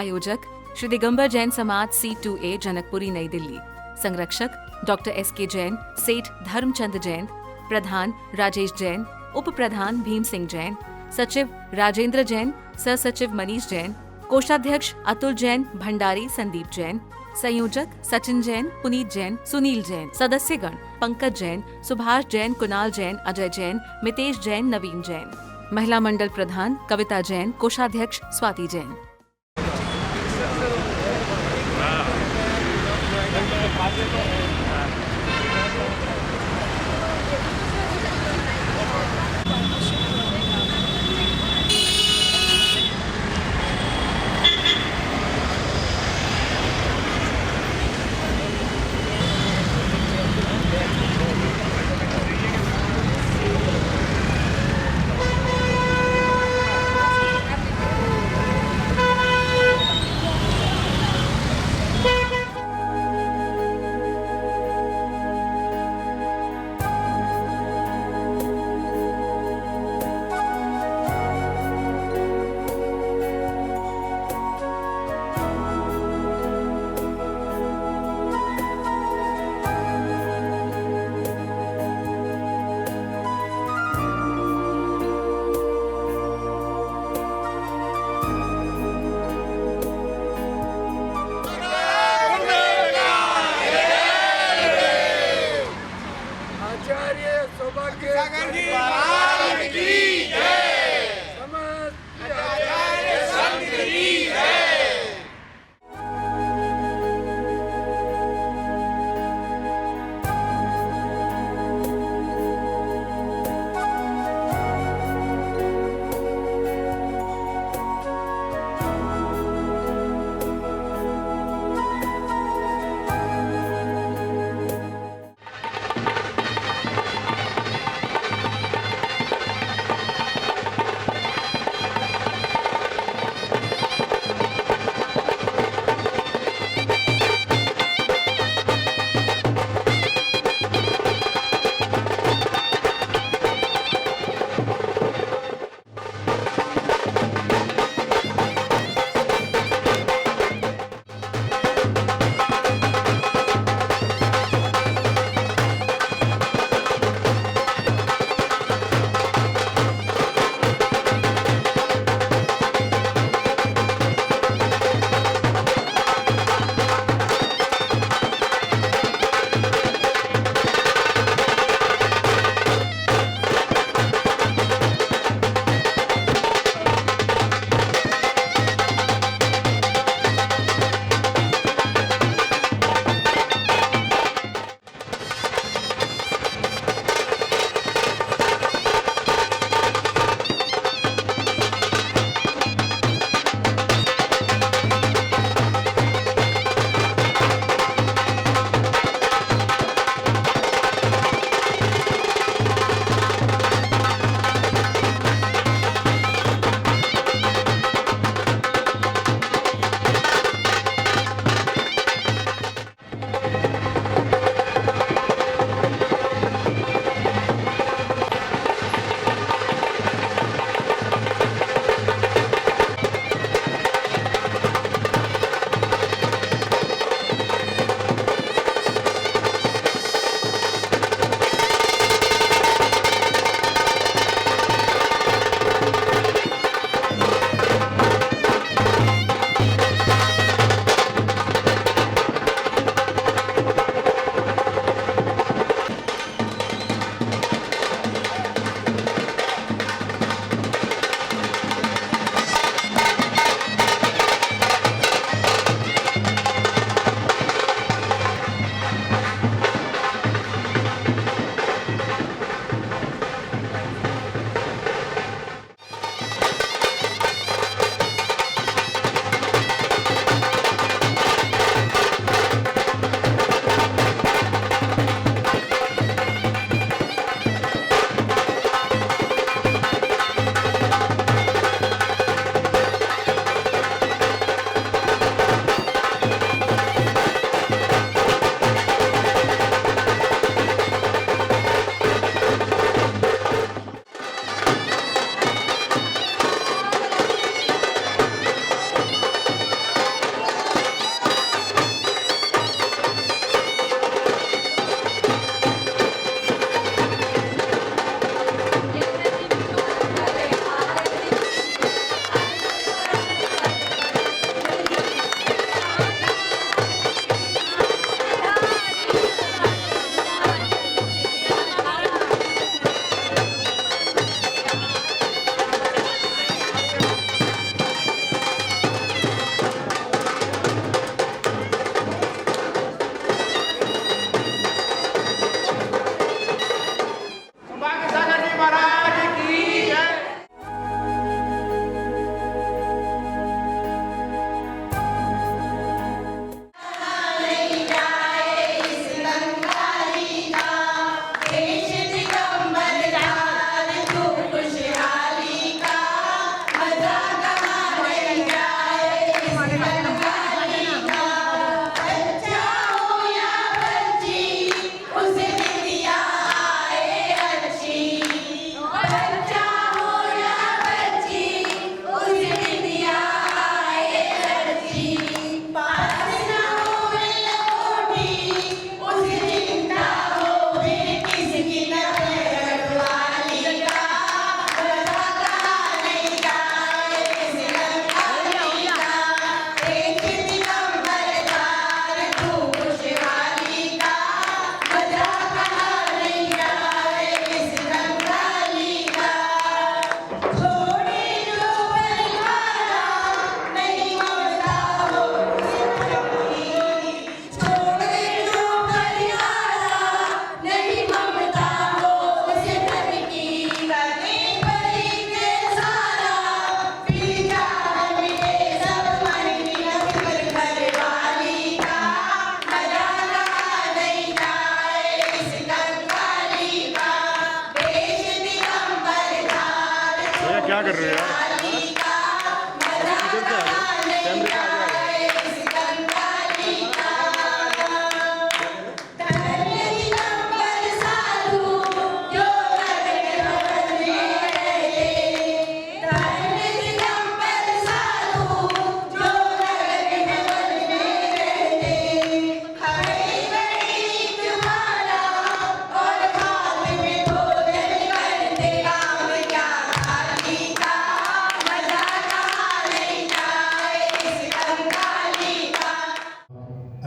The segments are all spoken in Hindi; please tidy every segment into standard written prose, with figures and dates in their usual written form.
आयोजक श्री दिगंबर जैन समाज C2A जनकपुरी नई दिल्ली। संरक्षक डॉक्टर SK जैन, सेठ धर्मचंद जैन, प्रधान राजेश जैन, उप प्रधान भीम सिंह जैन, सचिव राजेंद्र जैन, सह सचिव मनीष जैन, कोषाध्यक्ष अतुल जैन, भंडारी संदीप जैन, संयोजक सचिन जैन, पुनीत जैन, सुनील जैन, सदस्यगण पंकज जैन, सुभाष जैन, कुणाल जैन, अजय जैन, मितेश जैन, नवीन जैन। महिला मंडल प्रधान कविता जैन, कोषाध्यक्ष स्वाति जैन।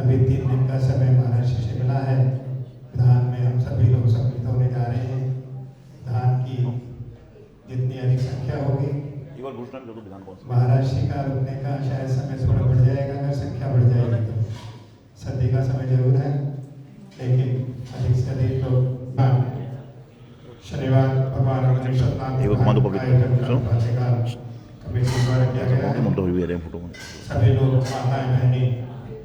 अभी 3 दिन का समय महाराष्ट्र से मिला है। विधान में हम सभी लोग सम्मिलित होने जा रहे हैं। विधान की जितनी अधिक संख्या होगी, महाराष्ट्र का रुकने का शायद समय थोड़ा बढ़ जाएगा, अगर संख्या बढ़ जाएगी तो। सर्दी का समय जरूर है, लेकिन अधिक से अधिक लोग शनिवार भगवान कमेटी द्वारा किया गया है। सभी लोग माताएं बहनी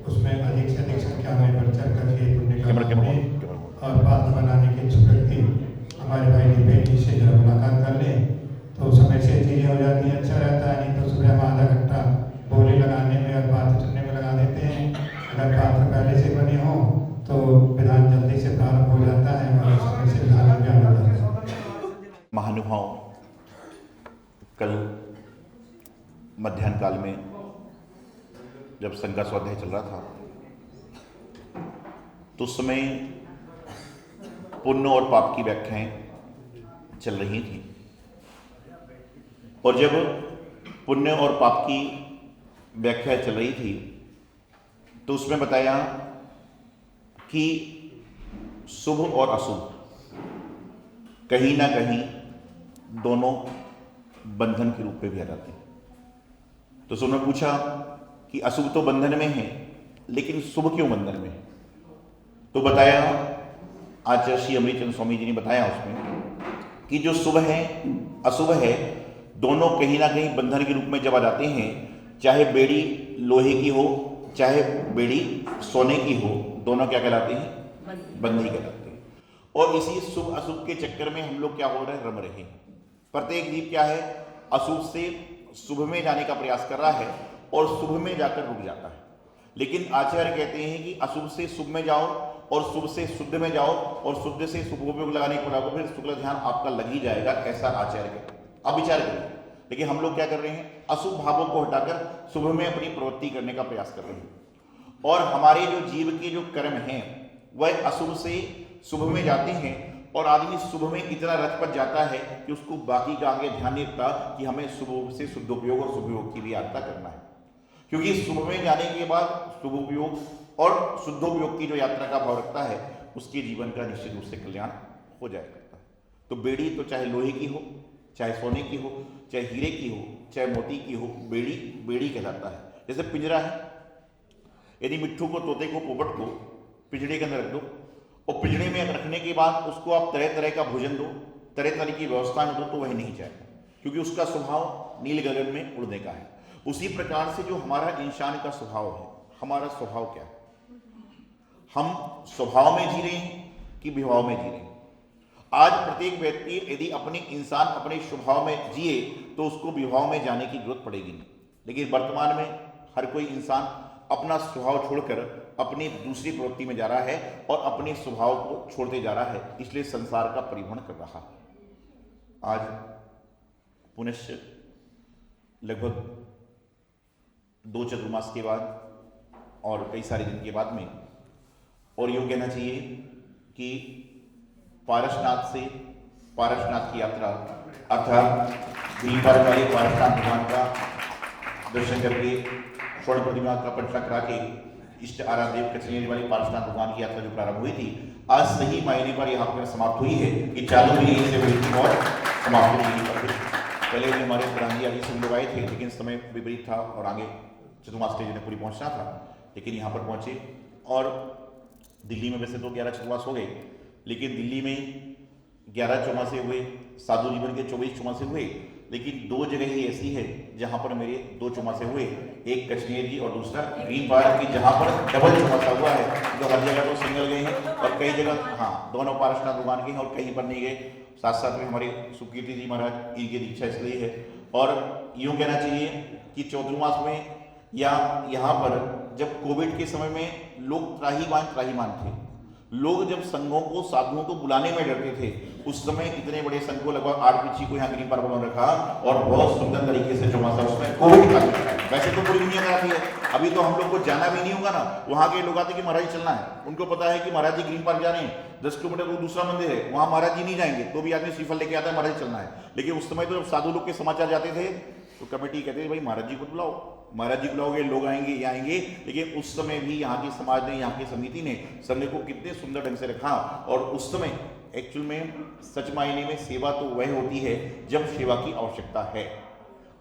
उसमें अधिक से अधिक संख्या में बढ़ चढ़ करके पुण्य का और पात्र बनाने के इच्छुक व्यक्ति हमारे भाई दीपेश जी से जरा मुलाकात कर लें तो समय से चीजें हो जाती हैं, अच्छा रहता है। नहीं तो सुबह हम आधा घंटा बोली लगाने में और बात सुनने में लगा देते हैं। अगर पात्र पहले से बने हो तो विधान जल्दी से प्रारंभ हो जाता है और समय से विधान में जाना जाता है। महानुभाव, कल मध्याह्न काल में जब संघ का स्वाध्याय चल रहा था तो उस समय पुण्य और पाप की व्याख्याएं चल रही थी, और जब पुण्य और पाप की व्याख्या चल रही थी तो उसमें बताया कि शुभ और अशुभ कहीं ना कहीं दोनों बंधन के रूप में भी आ जाते हैं। तो उसने पूछा कि अशुभ तो बंधन में है, लेकिन शुभ क्यों बंधन में है? तो बताया, आचार्य श्री अमृतचंद स्वामी जी ने बताया उसमें कि जो शुभ है अशुभ है, दोनों कहीं ना कहीं बंधन के रूप में जब आ जाते हैं, चाहे बेड़ी लोहे की हो चाहे बेड़ी सोने की हो, दोनों क्या कहलाते हैं? बंधन कहलाते हैं। और इसी शुभ अशुभ के चक्कर में हम लोग क्या हो रहे हैं? रम रहे हैं। प्रत्येक जीव क्या है? अशुभ से शुभ में जाने का प्रयास कर रहा है और शुभ में जाकर रुक जाता है। लेकिन आचार्य कहते हैं कि अशुभ से शुभ में जाओ और शुभ से शुद्ध में जाओ और शुद्ध से शुभोपयोग लगाने के बाद फिर शुक्ल ध्यान आपका लग ही जाएगा, ऐसा आचार्य कहते हैं। अब विचार करिए, लेकिन हम लोग क्या कर रहे हैं? अशुभ भावों को हटाकर शुभ में अपनी प्रवृत्ति करने का प्रयास कर रहे हैं। और हमारे जो जीव के जो कर्म हैं वह अशुभ से शुभ में जाते हैं, और आदमी शुभ में इतना रचपट जाता है कि उसको बाकी का आगे ध्यान नहीं रखता कि हमें शुभ से शुद्धोपयोग और शुभयोग की भी यात्रा करना है। क्योंकि शुभ में जाने के बाद शुभोपयोग और शुद्धोपयोग की जो यात्रा का भाव रखता है, उसके जीवन का निश्चित रूप से कल्याण हो जाया करता है। तो बेड़ी तो चाहे लोहे की हो, चाहे सोने की हो, चाहे हीरे की हो, चाहे मोती की हो, बेड़ी बेड़ी कहलाता है। जैसे पिंजरा है, यदि मिट्ठू को, तोते को, पोपट को पिंजरे के अंदर रख दो और पिंजरे में रखने के बाद उसको आप तरह तरह का भोजन दो, तरह तरह की व्यवस्था दो, तो वह नहीं जाएगा, क्योंकि उसका स्वभाव नील गगन में उड़ने का है। उसी प्रकार से जो हमारा इंसान का स्वभाव है, हमारा स्वभाव क्या है? हम स्वभाव में जी रहे हैं कि विभाव में जी रहे हैं? आज प्रत्येक व्यक्ति यदि अपने इंसान अपने स्वभाव में जिए तो उसको विभाव में जाने की जरूरत पड़ेगी नहीं। लेकिन वर्तमान में हर कोई इंसान अपना स्वभाव छोड़कर अपनी दूसरी प्रवृत्ति में जा रहा है और अपने स्वभाव को छोड़ते जा रहा है, इसलिए संसार का परिभ्रमण कर रहा है। आज पुनश्च लगभग 2 चतुर्मास के बाद और कई सारे दिन के बाद में, और यूँ कहना चाहिए कि पारसनाथ से पारसनाथ की यात्रा अर्थात ग्रीन पार्क वाले पारसनाथ भगवान का दर्शन करके स्वर्ण प्रतिमा का परिचय करा के इष्ट आराध्य कचनेरी वाली पारसनाथ भगवान की यात्रा जो प्रारंभ हुई थी, आज सही मायने पर यहाँ पर समाप्त हुई है कि चालू हुई से हुई थी और समाप्त हुई पर। पहले भी हमारे प्रधान जी आदि सब लोग आए थे, लेकिन समय विपरीत था और आगे चतुर्मास स्टेज ने पूरी पहुँचना था, लेकिन यहाँ पर पहुँचे। और दिल्ली में वैसे तो 11 चतुर्मास हो गए, लेकिन दिल्ली में 11 चौमासे हुए, साधु जीवन के 24 चौमासे हुए, लेकिन 2 जगह ही ऐसी है जहां पर मेरे 2 चौमासे हुए, एक कश्मीर जी और दूसरा ग्रीन पार्क की, जहां पर डबल चौमासा हुआ है। जो हर जगह तो सिंगल गए हैं और कई जगह हाँ दोनों पारसनाथ भगवान के हैं और कहीं पर नहीं गए। साथ साथ में हमारे सुकीर्ति जी महाराज, इनकी दीक्षा इसलिए है। और यूँ कहना चाहिए कि चतुर्मास में या यहाँ पर जब कोविड के समय में लोग त्राहीमाम थे, लोग जब संघों को, साधुओं को बुलाने में डरते थे, उस समय इतने बड़े संघ को लगभग 8 पीछी को यहाँ ग्रीन पार्क में रखा और बहुत सुंदर तरीके से चौमासा उसमें कोविड का। वैसे तो पूरी दुनिया कराती है, अभी तो हम लोग को जाना भी नहीं होगा ना। वहाँ के लोग आते कि महाराज जी चलना है, उनको पता है कि महाराज जी ग्रीन पार्क जा रहे हैं, 10 किलोमीटर दूर दूसरा मंदिर है, वहाँ महाराज जी नहीं जाएंगे, तो भी आदमी श्रीफल लेके आता है, महाराज चलना है। लेकिन उस समय तो जब साधु लोग के समाचार जाते थे तो कमेटी कहते थे भाई महाराज जी को बुलाओ, महाराज जी बुलाओगे लोग आएंगे, ये आएंगे। लेकिन उस समय भी यहाँ की समाज ने, यहाँ की समिति ने संघ को कितने सुंदर ढंग से रखा। और उस समय एक्चुअल में सच मायने में सेवा तो वह होती है जब सेवा की आवश्यकता है।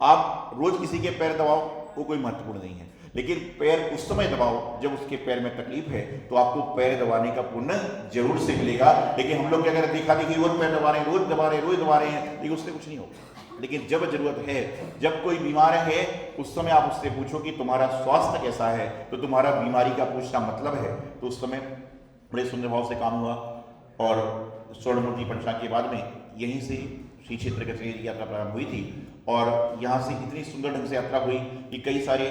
आप रोज किसी के पैर दबाओ वो कोई महत्वपूर्ण नहीं है, लेकिन पैर उस समय दबाओ जब उसके पैर में तकलीफ है, तो आपको पैर दबाने का पुण्य जरूर से मिलेगा। लेकिन हम लोग क्या करें, देखा देखी रोज पैर दबा रहे हैं, रोज दबा रहे हैं, रोज दबा रहे हैं, लेकिन उससे कुछ नहीं होगा। लेकिन जब जरूरत है, जब कोई बीमार है, उस समय आप उससे पूछो कि तुम्हारा स्वास्थ्य कैसा है, तो तुम्हारा बीमारी का पूछना मतलब है। तो उस समय बड़े सुंदर भाव से काम हुआ और स्वर्णमूर्ति पंचनाम के बाद में यहीं से श्री क्षेत्र कचहरी की यात्रा प्रारंभ हुई थी। और यहाँ से इतनी सुंदर ढंग से यात्रा हुई कि कई सारे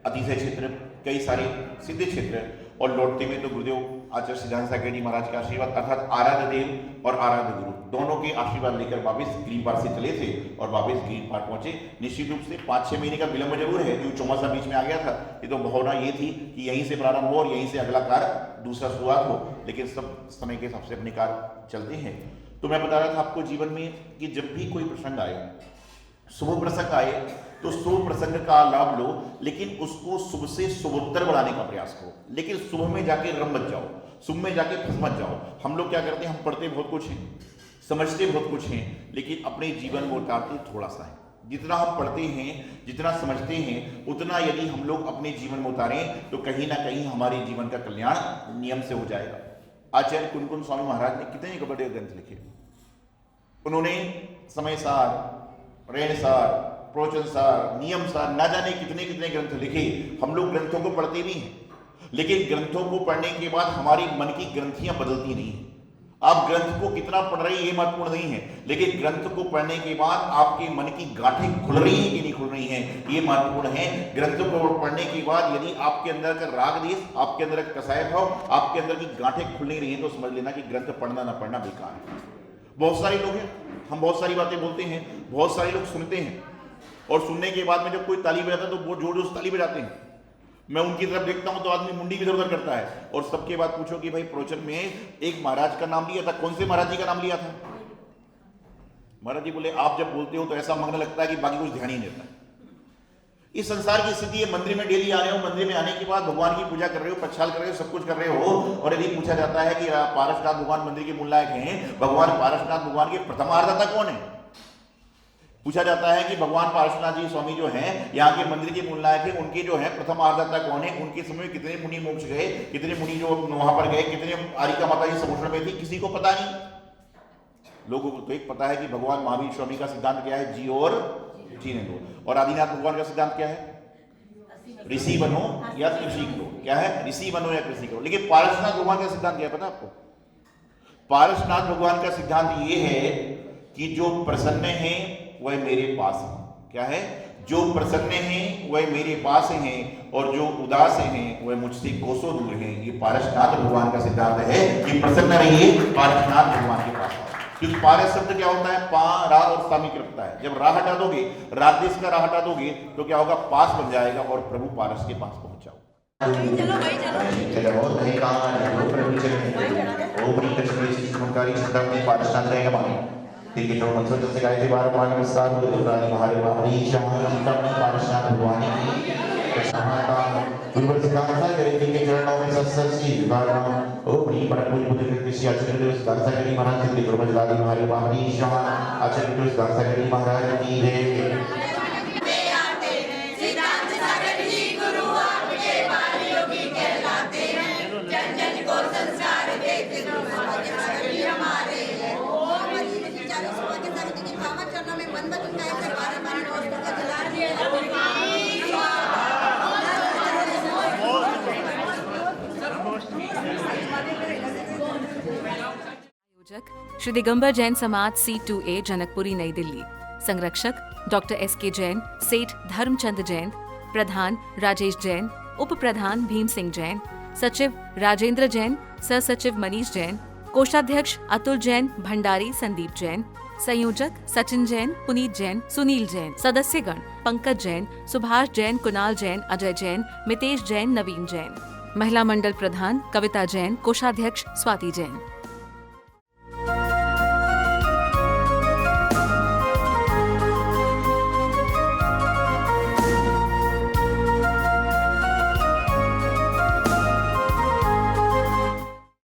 अतिशय क्षेत्र, कई सारे सिद्ध क्षेत्र, और लौटते में तो गुरुदेव आचार्य सिद्धांत सागर जी महाराज के आशीर्वाद अर्थात आराध्य देव और आराध्य गुरु दोनों के आशीर्वाद लेकर वापस ग्रीन पार्क से चले थे और वापस ग्रीन पार्क पहुंचे। निश्चित रूप से 5-6 महीने का विलंब जरूर है, क्योंकि चौमासा बीच में आ गया था। ये तो भावना ये थी कि यहीं से प्रारंभ हो और यहीं से अगला कार्य दूसरा शुरुआत हो, लेकिन सब समय के हिसाब से अपने कार्य चलते हैं। तो मैं बता रहा था आपको जीवन में कि जब भी कोई प्रसंग आए, शुभ प्रसंग आए, तो शुभ प्रसंग का लाभ लो, लेकिन उसको शुभ से शुभोत्तर बढ़ाने का प्रयास करो। लेकिन शुभ में जाके रम मत जाओ, शुभ में जाके फंस मत जाओ। हम लोग क्या करते हैं, हम पढ़ते बहुत कुछ हैं, समझते बहुत कुछ हैं, लेकिन अपने जीवन में उतारते थोड़ा सा है। जितना हम पढ़ते हैं, जितना समझते हैं, उतना यदि हम लोग अपने जीवन में उतारें तो कहीं ना कहीं हमारे जीवन का कल्याण नियम से हो जाएगा। आचार्य कुनकुन स्वामी महाराज ने कितने बड़े ग्रंथ लिखे। उन्होंने समय सार, ऋण सार, प्रवचन सार, नियम सार, ना जाने कितने कितने ग्रंथ लिखे। हम लोग ग्रंथों को पढ़ते भी हैं, लेकिन ग्रंथों को पढ़ने के बाद हमारी मन की ग्रंथियां बदलती नहीं हैं। आप ग्रंथ को कितना पढ़ रहे हैं ये महत्वपूर्ण नहीं है, लेकिन ग्रंथ को पढ़ने के बाद आपके मन की गांठें खुल रही हैं कि नहीं खुल रही हैं ये महत्वपूर्ण है। ग्रंथ को पढ़ने के बाद यदि आपके अंदर का राग देश, आपके अंदर का कसाय भाव, आपके अंदर की गांठें खुल नहीं रही हैं, तो समझ लेना कि ग्रंथ पढ़ना ना पढ़ना बेकार है। बहुत सारे लोग हैं, हम बहुत सारी बातें बोलते हैं, बहुत सारे लोग सुनते हैं, और सुनने के बाद में जब कोई ताली बजाता है तो वो जोर जोर से ताली बजाते हैं। मैं उनकी तरफ देखता हूं तो आदमी मुंडी इधर उधर करता है। और सबके बाद पूछो कि भाई प्रवचन में एक महाराज का नाम लिया था, कौन से महाराज जी का नाम लिया था? महाराज जी बोले आप जब बोलते हो तो ऐसा मग्न लगता है कि बाकी कुछ ध्यान ही नहीं देता। इस संसार की स्थिति है, मंदिर में डेली आ रहे हो, मंदिर में आने के बाद भगवान की पूजा कर रहे हो, प्रक्षाल कर रहे हो, सब कुछ कर रहे हो, और यदि पूछा जाता है कि पारसनाथ भगवान मंदिर के मूल नायक हैं, भगवान पारसनाथ भगवान के प्रथम आराधता कौन है? पूछा जाता है कि भगवान पार्श्वनाथ जी स्वामी जो हैं यहाँ के मंदिर के मूल नायक हैं, उनके जो है प्रथम आराधता कौन है? उनके समय में कितने मुनि मोक्ष गए, कितने मुनि जो वहां पर गए, कितने आरिका माता जी समुद्र में थी, किसी को पता नहीं। लोगों को तो एक पता है कि भगवान महावीर स्वामी का सिद्धांत क्या है, जी और जीने दो। और आदिनाथ भगवान का सिद्धांत क्या है, ऋषि बनो या कृषि करो। क्या है, ऋषि बनो या कृषि करो। लेकिन पारसनाथ भगवान का सिद्धांत क्या है पता आपको? पारसनाथ भगवान का सिद्धांत ये है कि जो प्रसन्न है वह मेरे पास है। क्या है, जो प्रसन्न हैं वह मेरे पास हैं, और जो उदास हैं वह मुझसे कोसों दूर हैं। ये पारसनाथ भगवान का सिद्धांत है कि प्रसन्न रहिए, पारसनाथ भगवान के पास। क्योंकि पारस शब्द क्या होता है, पा रा और सामिक रखता है। जब रा हटा दोगे, रादेश का रा हटा दोगे तो क्या होगा, पास बन जाएगा और प्रभु पारस के पास पहुंच जाओ। ठीक है, मंत्र से गायत्री 12 बार नमस्कार गुरुदेव हमारे महावीर शांति पारसनाथ भगवान की समाता गुरुवर सिद्धांत करेंगे के चरणों में सत्सची विभाग ओम परम बुद्ध कृष्ण आचार्य सिद्धांत सागर महाराज के गुरुवर लाली हमारे महावीर शांति आचार्य सिद्धांत सागर महाराज की जय। आयोजक श्री दिगंबर जैन समाज C2A जनकपुरी नई दिल्ली। संरक्षक डॉक्टर SK जैन, सेठ धर्मचंद जैन, प्रधान राजेश जैन, उप प्रधान भीम सिंह जैन, सचिव राजेंद्र जैन, सह सचिव मनीष जैन, कोषाध्यक्ष अतुल जैन, भंडारी संदीप जैन, संयोजक सचिन जैन, पुनीत जैन, सुनील जैन, सदस्यगण पंकज जैन, सुभाष जैन, कुणाल जैन, अजय जैन, मितेश जैन, नवीन जैन। महिला मंडल प्रधान कविता जैन, कोषाध्यक्ष स्वाति जैन।